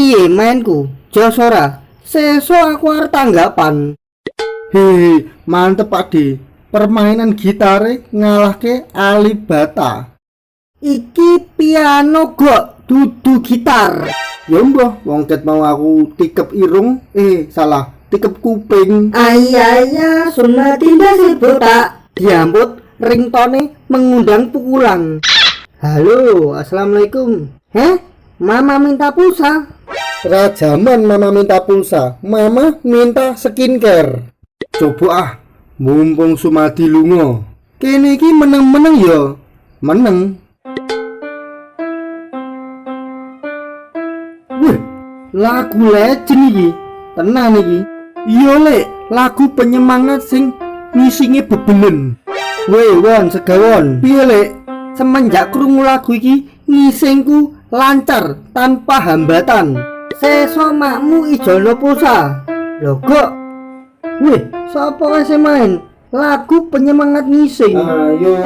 Piye mainku? Jos ora. Sesuk aku arep tanggapan. Hei, mantep Pakde. Permainan gitare ngalahke Alibata. Iki piano gok, dudu gitar. Ya mbah, wong ket mau aku tikep irung, salah, tikep kuping. Ayaya sunatinda si botak. Diambut ringtone mengundang pukulan. Halo, assalamualaikum. Mama minta pulsa. Rajaman mama minta pulsa, mama minta skincare. Coba ah, mumpung Sumadi lunga. Kene iki meneng-meneng ya. Meneng. Wih, lagu legend iki. Tenan iki. Iya lek, lagu penyemangat sing ngisinge bebenen. Weh, Won, segawon. Piye lek? Semenjak krungu lagu iki, ngisingku lancar tanpa hambatan. Sesuk makmu ijono pulsa. Lho kok. Wih, sapa sing main? Lagu penyemangat ngising. Ayo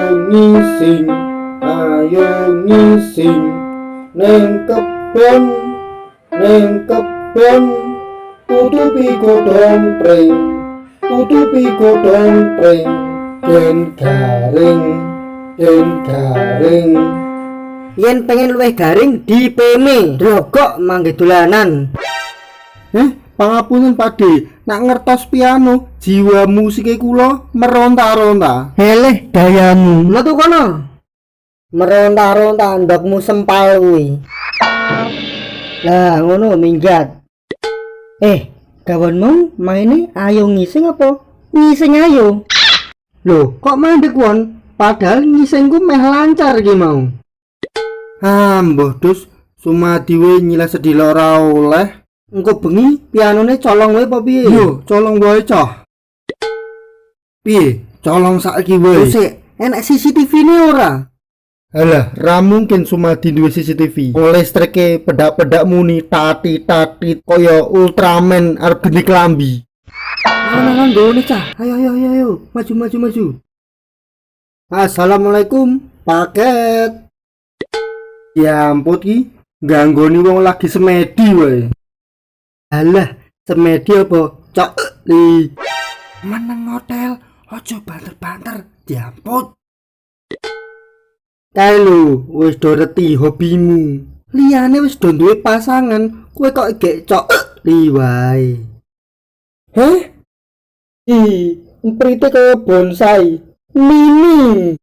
ngising, neng kebon, tutupi godong pring, den garing. Yen pengen luwih garing dipeme, drogok mangke dolanan. Pangapunten Pakde, nak ngertos piano, jiwa musike kula meronta-ronta. Heleh dayamu. Metu kono. Meronta-ronta ndokmu sempal kuwi. Lah ngono minggat. Kawanmu maine ayo ngising apa? Ngising ayo. Loh, kok mandek Won? Padahal ngisingku meh lancar iki mau. Mbah Dus, Sumadi we nyileh sedih ora oleh. Engko bengi pianone colong wae apa piye? Yo, colong wae cah. Piye? Colong saiki wae. Sik, enek CCTV ne ora? Alah, ra mungkin Sumadi duwe CCTV. Listrike pedak-pedak muni tati kaya Ultraman arep geni klambi. Ana nggone cah. Ayo. Maju. Assalamualaikum, paket. Ya ampun ki, ganggoni wong lagi semedi wae. Alah, semedi apa? Cok li. Meneng hotel, ojo banter-banter, diamput. Kae lho, wis do reti hobimu. Liyane wis do duwe pasangan, kowe kok gek cok li wae. Prite kaya bonsai. Mini.